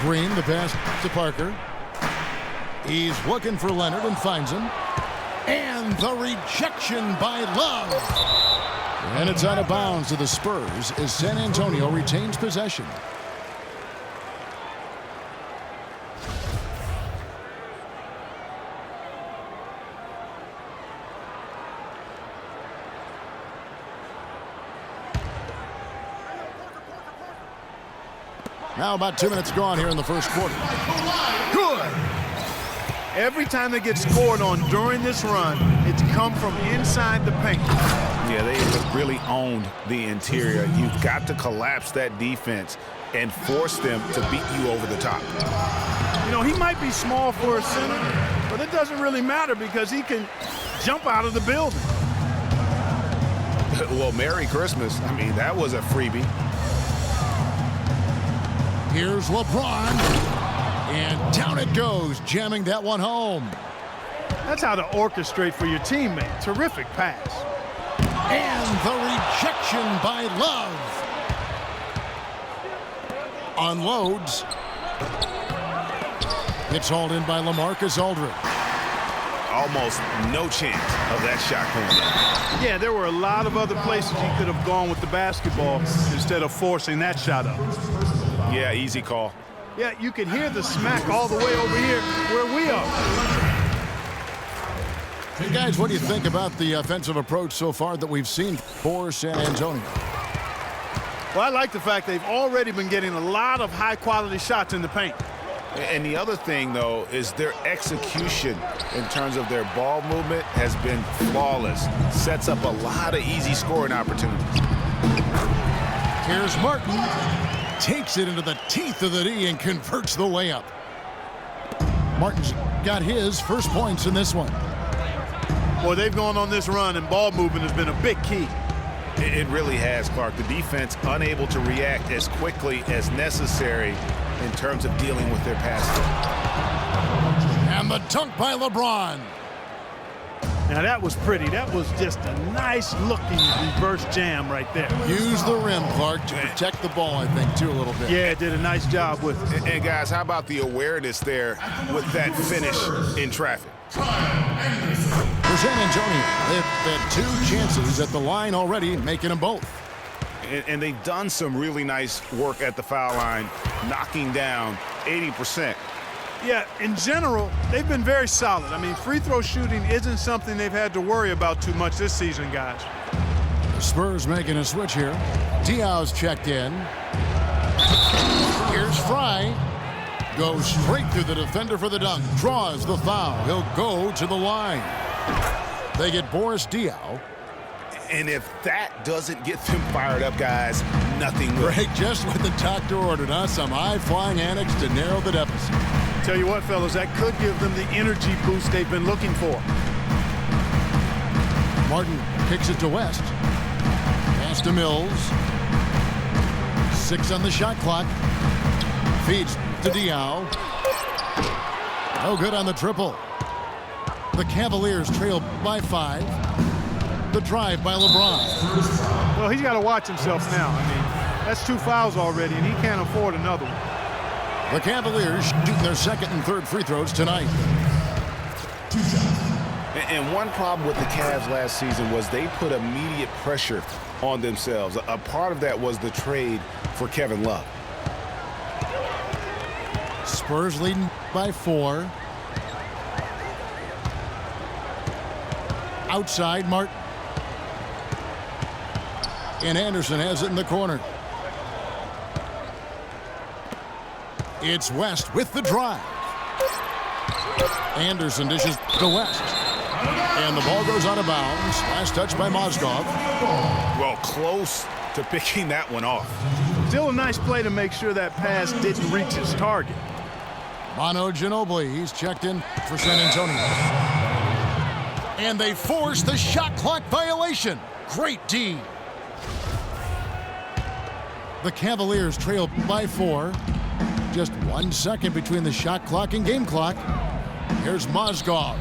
Green, the pass to Parker. He's looking for Leonard and finds him. And the rejection by Love. And it's out of bounds to the Spurs as San Antonio retains possession. Now about 2 minutes gone here in the first quarter. Good. Every time they get scored on during this run, it's come from inside the paint. Yeah, they have really owned the interior. You've got to collapse that defense and force them to beat you over the top. You know, he might be small for a center, but it doesn't really matter because he can jump out of the building. Well, Merry Christmas. I mean, that was a freebie. Here's LeBron, and down it goes, jamming that one home. That's how to orchestrate for your teammate. Terrific pass. And the rejection by Love. Unloads. It's hauled in by LaMarcus Aldridge. Almost no chance of that shot going in. Yeah, there were a lot of other places he could have gone with the basketball instead of forcing that shot up. Yeah, easy call. Yeah, you can hear the smack all the way over here where we are. Hey guys, what do you think about the offensive approach so far that we've seen for San Antonio? Well, I like the fact they've already been getting a lot of high-quality shots in the paint. And the other thing, though, is their execution in terms of their ball movement has been flawless. Sets up a lot of easy scoring opportunities. Here's Martin. Takes it into the teeth of the D and converts the layup. Martin's got his first points in this one. Boy, they've gone on this run, and ball movement has been a big key. It really has, Clark. The defense unable to react as quickly as necessary in terms of dealing with their passing. And the dunk by LeBron. Now that was pretty. That was just a nice-looking reverse jam right there. Use the rim, Clark, to protect the ball, I think, too, a little bit. Yeah, did a nice job with it. And guys, how about the awareness there with that finish in traffic? For San Antonio, they've had 2 chances at the line already, making them both. And they've done some really nice work at the foul line, knocking down 80%. Yeah, in general, they've been very solid. I mean, free throw shooting isn't something they've had to worry about too much this season, guys. The Spurs making a switch here. Diaw's checked in. Here's Fry. Goes straight through the defender for the dunk. Draws the foul. He'll go to the line. They get Boris Diaw. And if that doesn't get them fired up, guys, nothing will. Right, just what the doctor ordered, huh? Some high-flying antics to narrow the deficit. Tell you what, fellas, that could give them the energy boost they've been looking for. Martin kicks it to West. Pass to Mills. 6 on the shot clock. Feeds to Diaw. No good on the triple. The Cavaliers trail by 5. The drive by LeBron. Well, he's got to watch himself now. I mean, that's 2 fouls already, and he can't afford another one. The Cavaliers shooting their second and third free throws tonight. And one problem with the Cavs last season was they put immediate pressure on themselves. A part of that was the trade for Kevin Love. Spurs leading by 4. Outside, Martin. And Anderson has it in the corner. It's West with the drive. Anderson dishes to West. And the ball goes out of bounds. Last touch by Mozgov. Well, close to picking that one off. Still a nice play to make sure that pass didn't reach his target. Manu Ginobili, he's checked in for San Antonio. And they force the shot clock violation. Great D. The Cavaliers trail by 4. Just 1 second between the shot clock and game clock. Here's Mozgov.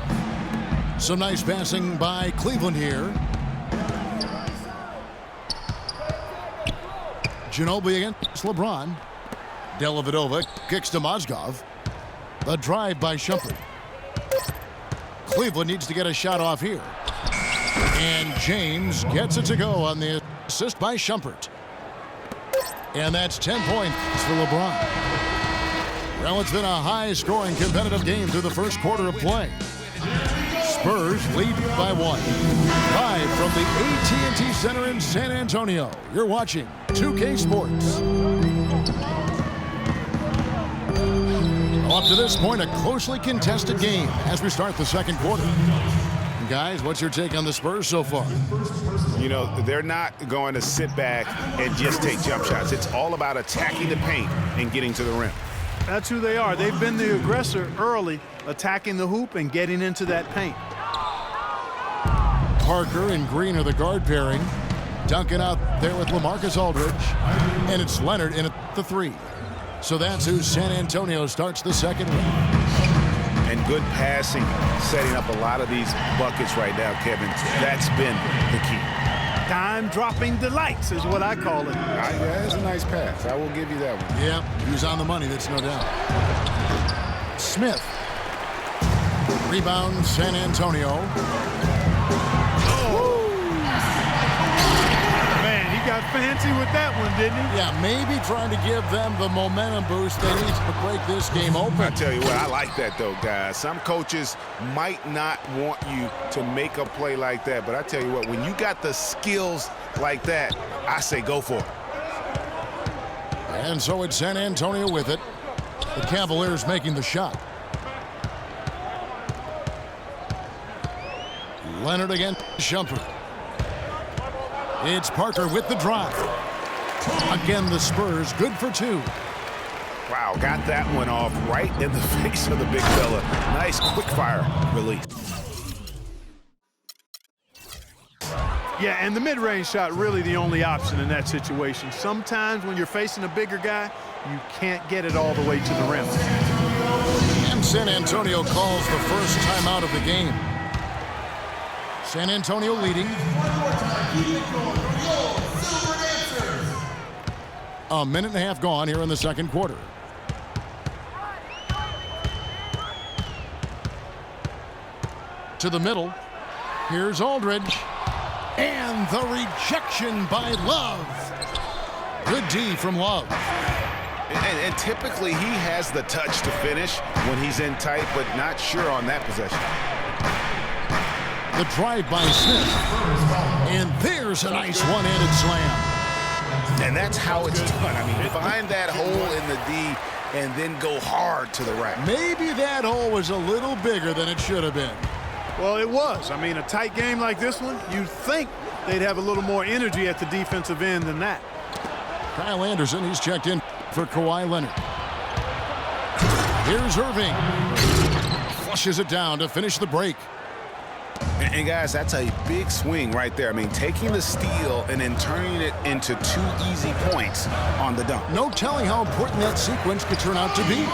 Some nice passing by Cleveland here. Ginobili against LeBron. Dellavedova kicks to Mozgov. The drive by Shumpert. Cleveland needs to get a shot off here. And James gets it to go on the assist by Shumpert. And that's 10 points for LeBron. Well, it's been a high-scoring competitive game through the first quarter of play. Spurs lead by 1. Live from the AT&T Center in San Antonio, you're watching 2K Sports. Up to this point, a closely contested game as we start the second quarter. Guys, what's your take on the Spurs so far? You know, they're not going to sit back and just take jump shots. It's all about attacking the paint and getting to the rim. That's who they are. They've been the aggressor early, attacking the hoop and getting into that paint. Parker and Green are the guard pairing. Duncan out there with LaMarcus Aldridge. And it's Leonard in at the 3. So that's who San Antonio starts the second round. And good passing, setting up a lot of these buckets right now, Kevin. That's been the key. Time-dropping delights is what I call it. Yeah, that's a nice pass. I will give you that one. Yeah, he's on the money, that's no doubt. Smith. Rebound, San Antonio. Got fancy with that one, didn't he? Yeah, maybe trying to give them the momentum boost they need to break this game open. I tell you what, I like that though, guys. Some coaches might not want you to make a play like that, but I tell you what, when you got the skills like that, I say go for it. And so it's San Antonio with it. The Cavaliers making the shot. Leonard against Shumpert. It's Parker with the drive. Again, the Spurs good for 2. Wow, got that one off right in the face of the big fella. Nice quick fire release. Yeah, and the mid-range shot really the only option in that situation. Sometimes when you're facing a bigger guy, you can't get it all the way to the rim. And San Antonio calls the first timeout of the game. San Antonio leading. A minute and a half gone here in the second quarter. To the middle. Here's Aldridge. And the rejection by Love. Good D from Love. And typically he has the touch to finish when he's in tight, but not sure on that possession. The drive by Smith. And there's a nice one-handed slam. And that's how it's done. I mean, find that hole in the D and then go hard to the rack. Maybe that hole was a little bigger than it should have been. Well, it was. I mean, a tight game like this one, you'd think they'd have a little more energy at the defensive end than that. Kyle Anderson, he's checked in for Kawhi Leonard. Here's Irving. Flushes it down to finish the break. And guys, that's a big swing right there. I mean, taking the steal and then turning it into 2 easy points on the dunk. No telling how important that sequence could turn out to be.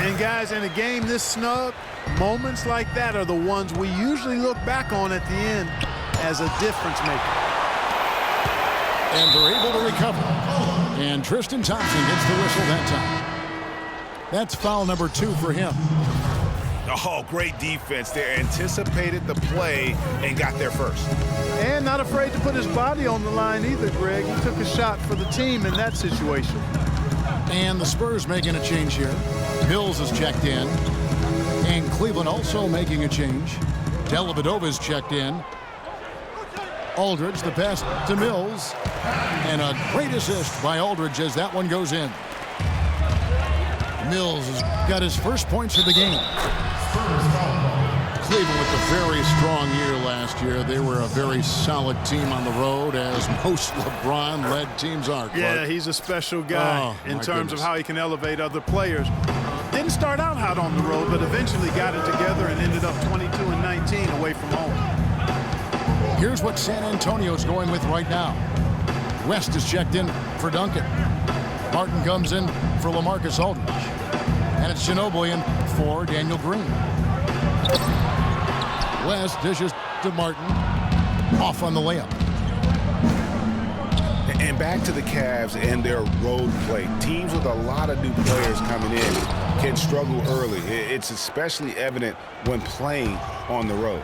And guys, in a game this snug, moments like that are the ones we usually look back on at the end as a difference maker. And they're able to recover. And Tristan Thompson gets the whistle that time. That's foul number 2 for him. Oh, great defense there. Anticipated the play and got there first. And not afraid to put his body on the line either, Greg. He took a shot for the team in that situation. And the Spurs making a change here. Mills is checked in. And Cleveland also making a change. Dellavedova is checked in. Aldridge, the pass to Mills. And a great assist by Aldridge as that one goes in. Mills has got his first points of the game. Cleveland with a very strong year last year. They were a very solid team on the road, as most LeBron-led teams are. Clark. Yeah, he's a special guy in terms of how he can elevate other players. Didn't start out hot on the road, but eventually got it together and ended up 22-19 away from home. Here's what San Antonio's going with right now. West is checked in for Duncan. Martin comes in for LaMarcus Aldridge. And it's Ginobili in for Daniel Green. West dishes to Martin. Off on the layup. And And back to the Cavs and their road play. Teams with a lot of new players coming in can struggle early. It's especially evident when playing on the road.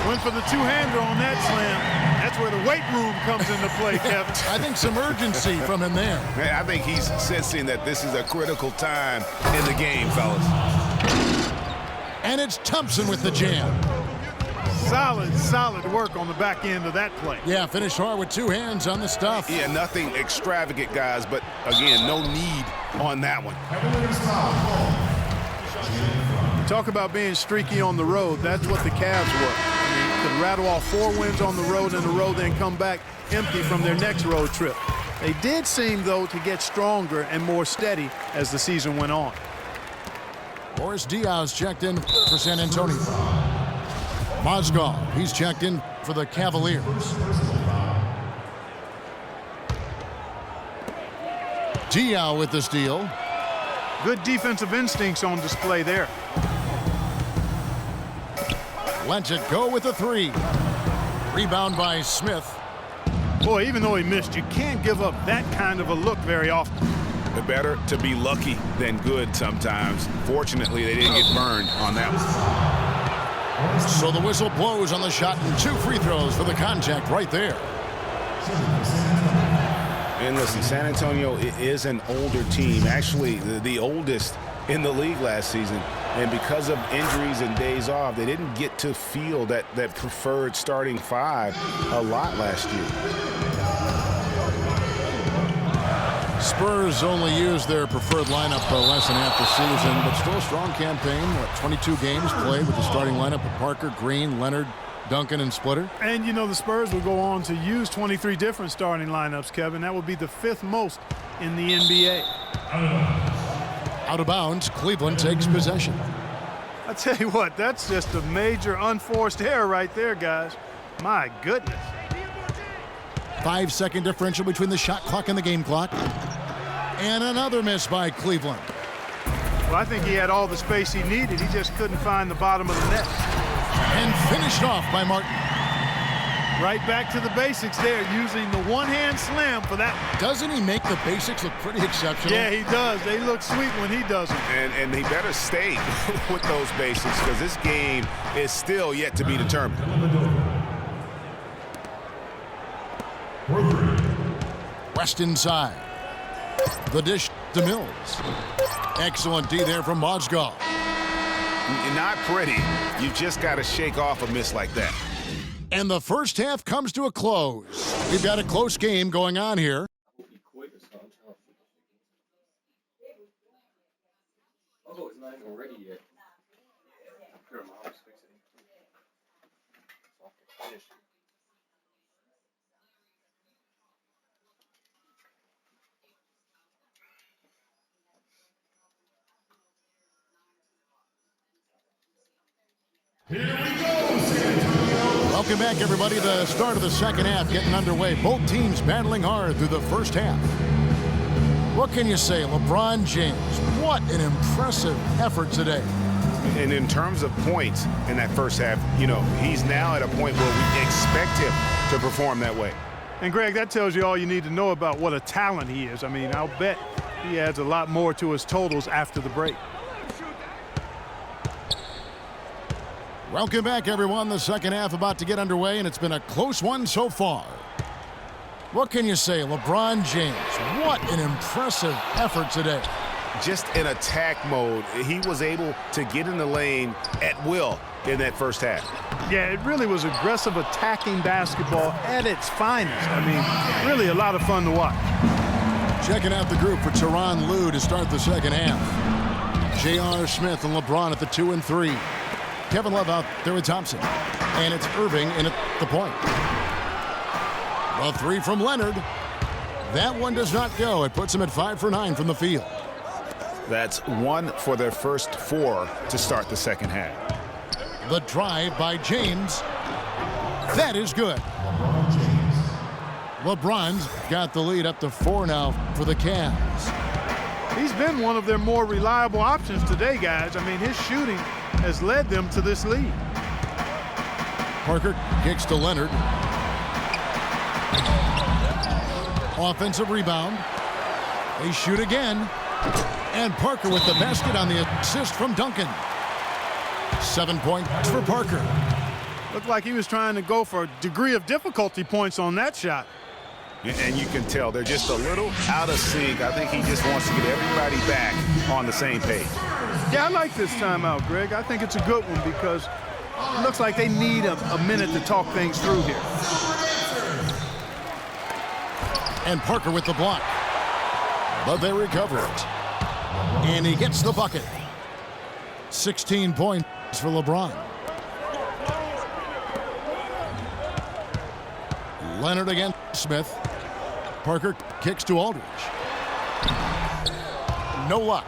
Went for the two-hander on that slam. That's where the weight room comes into play, Kevin. I think some urgency from him there. I think he's sensing that this is a critical time in the game, fellas. And it's Thompson with the jam. Solid work on the back end of that play. Yeah, finished hard with two hands on the stuff. Yeah, nothing extravagant, guys, but again, no need on that one. Talk about being streaky on the road. That's what the Cavs were. I mean, could rattle off 4 wins on the road in a row, then come back empty from their next road trip. They did seem, though, to get stronger and more steady as the season went on. Boris Diaz checked in for San Antonio. Mozgov, he's checked in for the Cavaliers. Diaw with the steal. Good defensive instincts on display there. Lets it go with the 3. Rebound by Smith. Boy, even though he missed, you can't give up that kind of a look very often. Better to be lucky than good sometimes. Fortunately, they didn't get burned on that one. So the whistle blows on the shot and 2 free throws for the contact right there. And listen, San Antonio is an older team, actually the oldest in the league last season. And because of injuries and days off, they didn't get to feel that preferred starting 5 a lot last year. Spurs only used their preferred lineup less than half the season, but still a strong campaign. 22 games played with the starting lineup of Parker, Green, Leonard, Duncan, and Splitter. And, you know, the Spurs will go on to use 23 different starting lineups, Kevin. That would be the 5th most in the NBA. Out of bounds, Cleveland takes possession. I tell you what, that's just a major unforced error right there, guys. My goodness. 5-second differential between the shot clock and the game clock. And another miss by Cleveland. Well, I think he had all the space he needed. He just couldn't find the bottom of the net. And finished off by Martin. Right back to the basics there, using the one-hand slam for that. Doesn't he make the basics look pretty exceptional? Yeah, he does. They look sweet when he does them. And he better stay with those basics because this game is still yet to be determined. West inside. The dish to Mills. Excellent D there from Mozgov. Not pretty. You just got to shake off a miss like that. And the first half comes to a close. We've got a close game going on here. Oh, it's not even ready yet. Here we go, San Antonio. Welcome back, everybody. The start of the second half getting underway. Both teams battling hard through the first half. What can you say? LeBron James, what an impressive effort today. And in terms of points in that first half, you know, he's now at a point where we expect him to perform that way. And, Greg, that tells you all you need to know about what a talent he is. I mean, I'll bet he adds a lot more to his totals after the break. Welcome back, everyone. The second half about to get underway, and it's been a close one so far. What can you say? LeBron James, what an impressive effort today. Just in attack mode, he was able to get in the lane at will in that first half. Yeah, it really was aggressive attacking basketball at its finest. I mean, really a lot of fun to watch. Checking out the group for Tyronn Lue to start the second half. J.R. Smith and LeBron at the 2 and 3. Kevin Love out there with Thompson. And it's Irving in at the point. A 3 from Leonard. That one does not go. It puts him at 5 for 9 from the field. That's 1 for their first 4 to start the second half. The drive by James. That is good. LeBron's got the lead up to 4 now for the Cavs. He's been one of their more reliable options today, guys. I mean, his shooting has led them to this lead. Parker kicks to Leonard. Offensive rebound. They shoot again. And Parker with the basket on the assist from Duncan. 7 points for Parker. Looked like he was trying to go for a degree of difficulty points on that shot. And you can tell they're just a little out of sync. I think he just wants to get everybody back on the same page. Yeah, I like this timeout, Greg. I think it's a good one because it looks like they need a minute to talk things through here. And Parker with the block. But they recover it. And he gets the bucket. 16 points for LeBron. Leonard against Smith. Parker kicks to Aldridge. No luck.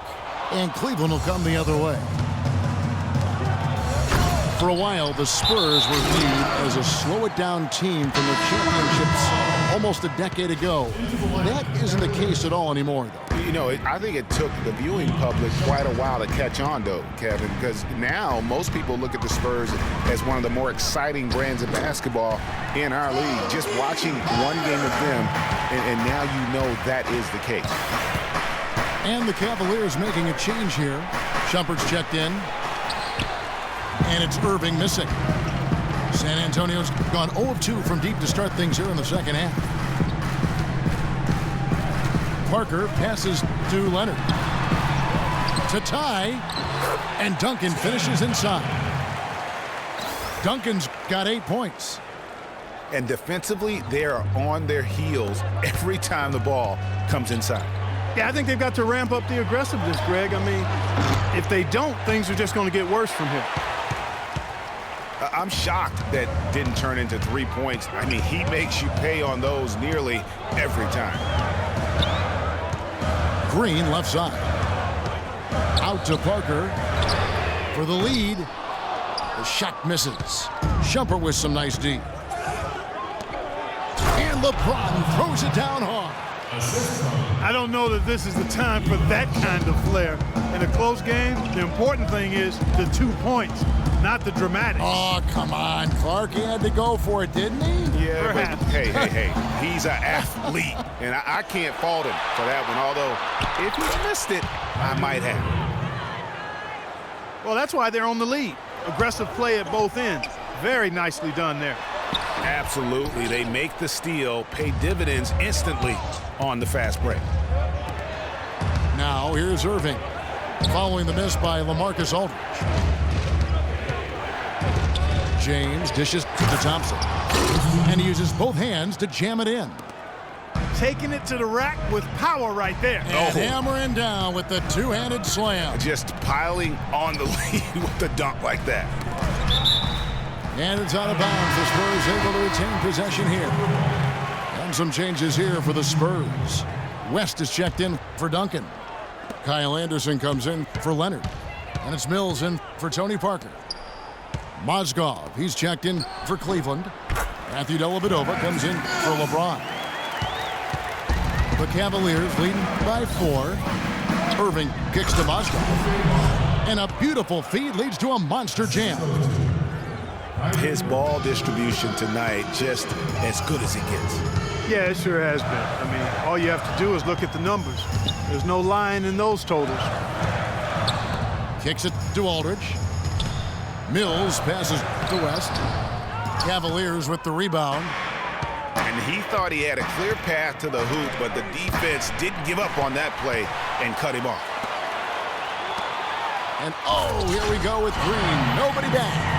And Cleveland will come the other way. For a while, the Spurs were viewed as a slow-it-down team from the championships almost a decade ago. That isn't the case at all anymore, though. You know, I think it took the viewing public quite a while to catch on, though, Kevin, because now most people look at the Spurs as one of the more exciting brands of basketball in our league. Just watching one game of them, and now you know that is the case. And the Cavaliers making a change here. Shumpert's checked in. And it's Irving missing. San Antonio's gone 0 of 2 from deep to start things here in the second half. Parker passes to Leonard. To tie. And Duncan finishes inside. Duncan's got 8 points. And defensively, they are on their heels every time the ball comes inside. Yeah, I think they've got to ramp up the aggressiveness, Greg. I mean, if they don't, things are just going to get worse from here. I'm shocked that didn't turn into 3 points. I mean, he makes you pay on those nearly every time. Green left side. Out to Parker for the lead. The shot misses. Shumpert with some nice D. And LeBron throws it down hard. I don't know that this is the time for that kind of flair. In a close game, the important thing is the 2 points, not the dramatics. Oh, come on, Clark. He had to go for it, didn't he? Yeah, but hey. He's an athlete, and I can't fault him for that one, although if he missed it, I might have. Well, that's why they're on the lead. Aggressive play at both ends. Very nicely done there. Absolutely. They make the steal, pay dividends instantly on the fast break. Now, here's Irving. Following the miss by LaMarcus Aldridge. James dishes to Thompson. And he uses both hands to jam it in. Taking it to the rack with power right there. And hammering down with the two-handed slam. Just piling on the lead with the dunk like that. And it's out of bounds. The Spurs able to retain possession here. And some changes here for the Spurs. West is checked in for Duncan. Kyle Anderson comes in for Leonard. And it's Mills in for Tony Parker. Mozgov, he's checked in for Cleveland. Matthew Dellavedova comes in for LeBron. The Cavaliers leading by 4. Irving kicks to Mozgov. And a beautiful feed leads to a monster jam. His ball distribution tonight just as good as it gets. Yeah, it sure has been. I mean, all you have to do is look at the numbers. There's no lying in those totals. Kicks it to Aldridge. Mills passes to West. Cavaliers with the rebound. And he thought he had a clear path to the hoop, but the defense didn't give up on that play and cut him off. And oh, here we go with Green. Nobody back.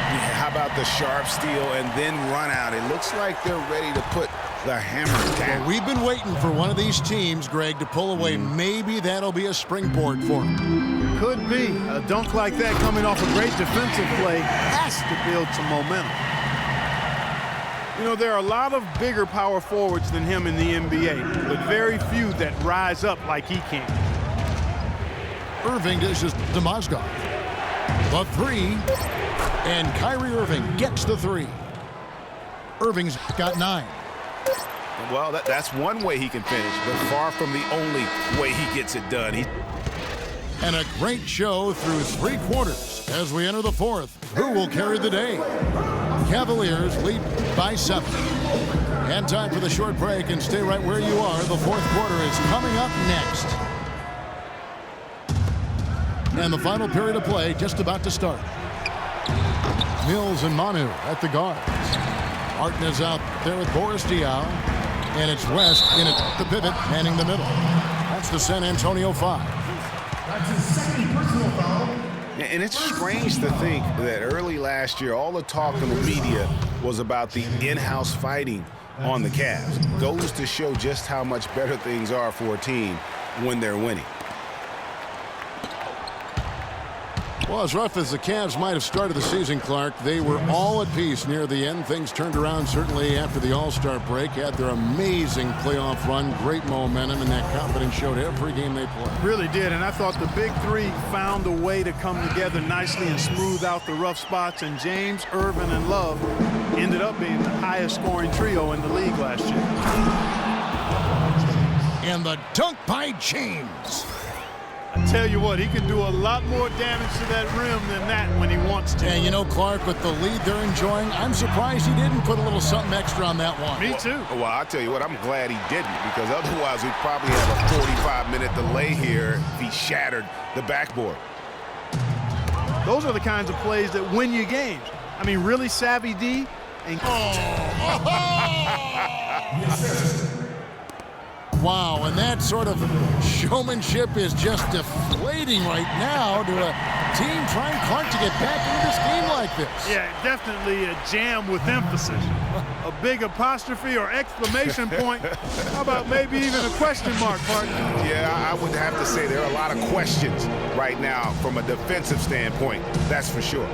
Yeah, how about the sharp steal and then run out? It looks like they're ready to put the hammer down. Well, we've been waiting for one of these teams, Greg, to pull away. Maybe that'll be a springboard for them. Could be. A dunk like that coming off a great defensive play has to build some momentum. You know, there are a lot of bigger power forwards than him in the NBA, but very few that rise up like he can. Irving dishes to Mozgov. The 3. And Kyrie Irving gets the 3. Irving's got 9. Well, that's one way he can finish, but far from the only way he gets it done. And a great show through 3 quarters as we enter the 4th. Who will carry the day? Cavaliers lead by 7. And time for the short break, and stay right where you are. The fourth quarter is coming up next. And the final period of play just about to start. Mills and Manu at the guards. Martin is out there with Boris Diaw. And it's West in at the pivot, manning the middle. That's the San Antonio 5. That's his second personal foul. And it's strange to think that early last year, all the talk in the media was about the in-house fighting on the Cavs. Goes to show just how much better things are for a team when they're winning. Well, as rough as the Cavs might have started the season, Clark, they were all at peace near the end. Things turned around certainly after the All-Star break. Had their amazing playoff run, great momentum, and that confidence showed every game they played. Really did, and I thought the big three found a way to come together nicely and smooth out the rough spots, and James, Irvin, and Love ended up being the highest scoring trio in the league last year. And the dunk by James. I tell you what, he can do a lot more damage to that rim than that when he wants to. And you know, Clark, with the lead they're enjoying, I'm surprised he didn't put a little something extra on that one. Me too. Well, I'll tell you what, I'm glad he didn't, because otherwise we'd probably have a 45-minute delay here if he shattered the backboard. Those are the kinds of plays that win you games. I mean, really savvy D. And Wow, and that sort of showmanship is just deflating right now to a team trying, Clark, to get back into this game like this. yeah, definitely a jam with emphasis. A big apostrophe or exclamation point. How about maybe even a question mark, partner? Yeah, I would have to say there are a lot of questions right now from a defensive standpoint. That's for sure.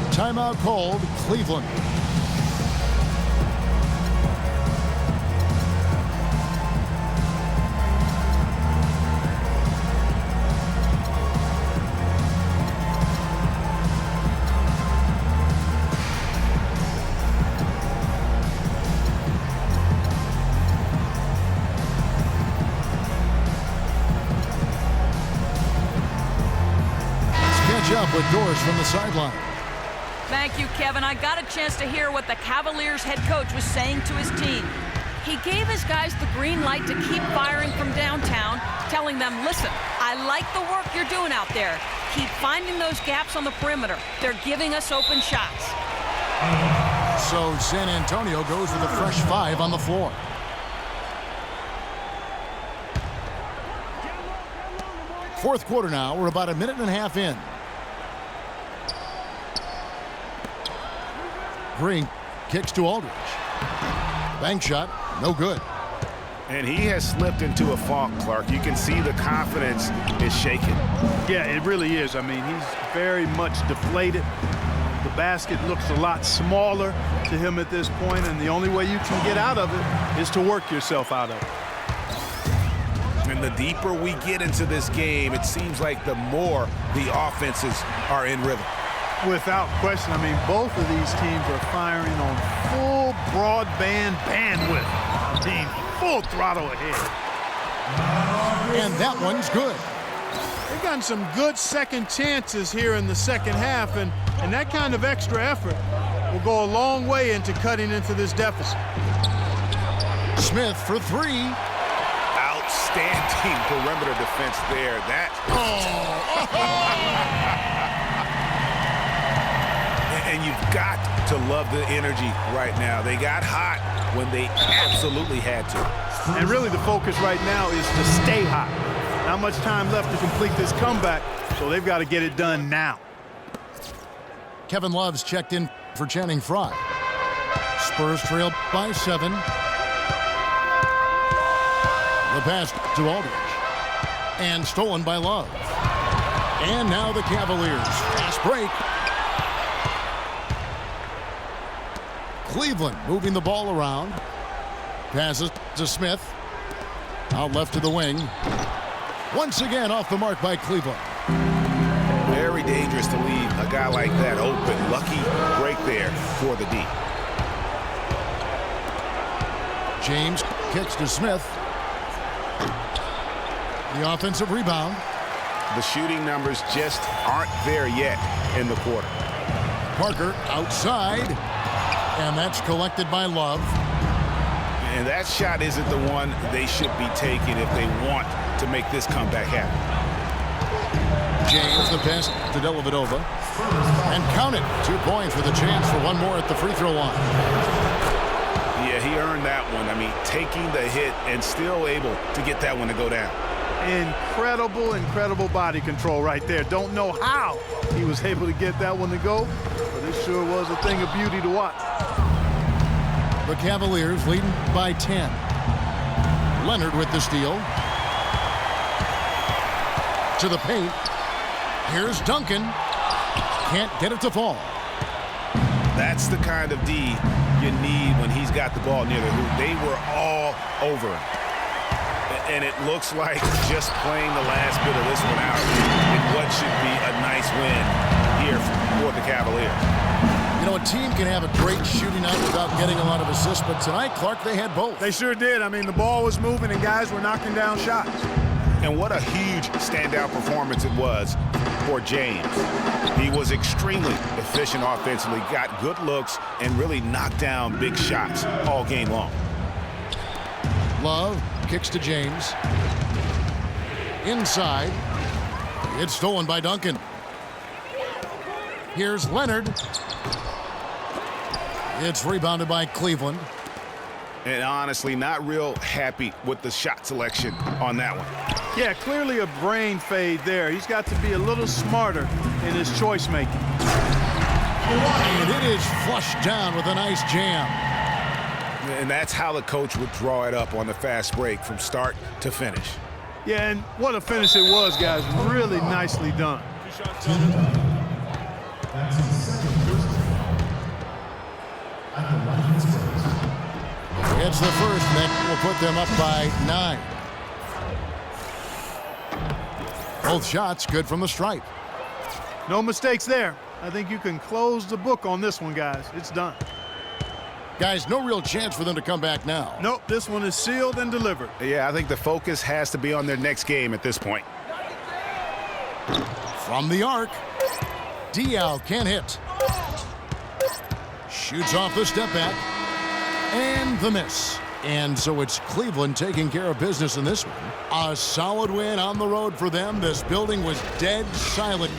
Timeout called, Cleveland. Up with Doris from the sideline. Thank you, Kevin. I got a chance to hear what the Cavaliers head coach was saying to his team. He gave his guys the green light to keep firing from downtown, telling them, listen, I like the work you're doing out there. Keep finding those gaps on the perimeter. They're giving us open shots. So San Antonio goes with a fresh 5 on the floor. Fourth quarter now. We're about a minute and a half in. Green kicks to Aldridge. Bank shot, no good. And he has slipped into a funk, Clark. You can see the confidence is shaken. Yeah, it really is. I mean, he's very much deflated. The basket looks a lot smaller to him at this point, and the only way you can get out of it is to work yourself out of it. And the deeper we get into this game, it seems like the more the offenses are in rhythm. Without question. I mean, both of these teams are firing on full broadband bandwidth. I mean, full throttle ahead. And that one's good. They've gotten some good second chances here in the second half, and that kind of extra effort will go a long way into cutting into this deficit. Smith for 3. Outstanding perimeter defense there. And you've got to love the energy right now. They got hot when they absolutely had to. And really the focus right now is to stay hot. Not much time left to complete this comeback, so they've got to get it done now. Kevin Love's checked in for Channing Frye. Spurs trail by 7. The pass to Aldridge. And stolen by Love. And now the Cavaliers. Fast break. Cleveland moving the ball around. Passes to Smith. Out left to the wing. Once again off the mark by Cleveland. Very dangerous to leave a guy like that open. Lucky break there for the D. James kicks to Smith. The offensive rebound. The shooting numbers just aren't there yet in the quarter. Parker outside. And that's collected by Love. And that shot isn't the one they should be taking if they want to make this comeback happen. James, the pass to Dellavedova. And count it. 2 points with a chance for one more at the free throw line. Yeah, he earned that one. I mean, taking the hit and still able to get that one to go down. Incredible body control right there. Don't know how he was able to get that one to go, but it sure was a thing of beauty to watch. The Cavaliers leading by 10. Leonard with the steal. To the paint. Here's Duncan. Can't get it to fall. That's the kind of D you need when he's got the ball near the hoop. They were all over him. And it looks like just playing the last bit of this one out in what should be a nice win here for the Cavaliers. You know, a team can have a great shooting night without getting a lot of assists, but tonight, Clark, they had both. They sure did. I mean, the ball was moving and guys were knocking down shots. And what a huge standout performance it was for James. He was extremely efficient offensively, got good looks, and really knocked down big shots all game long. Love kicks to James. Inside. It's stolen by Duncan. Here's Leonard. It's rebounded by Cleveland. And honestly, not real happy with the shot selection on that one. Yeah, clearly a brain fade there. He's got to be a little smarter in his choice making. And it is flushed down with a nice jam. And that's how the coach would draw it up on the fast break from start to finish. Yeah, and what a finish it was, guys. Really nicely done. That's his second first at the Lightning Spurs. It's the first that will put them up by 9. Both shots good from the stripe. No mistakes there. I think you can close the book on this one, guys. It's done. Guys, no real chance for them to come back now. Nope, this one is sealed and delivered. Yeah, I think the focus has to be on their next game at this point. From the arc, Diaw can't hit. Shoots off the step back. And the miss. And so it's Cleveland taking care of business in this one. A solid win on the road for them. This building was dead silent.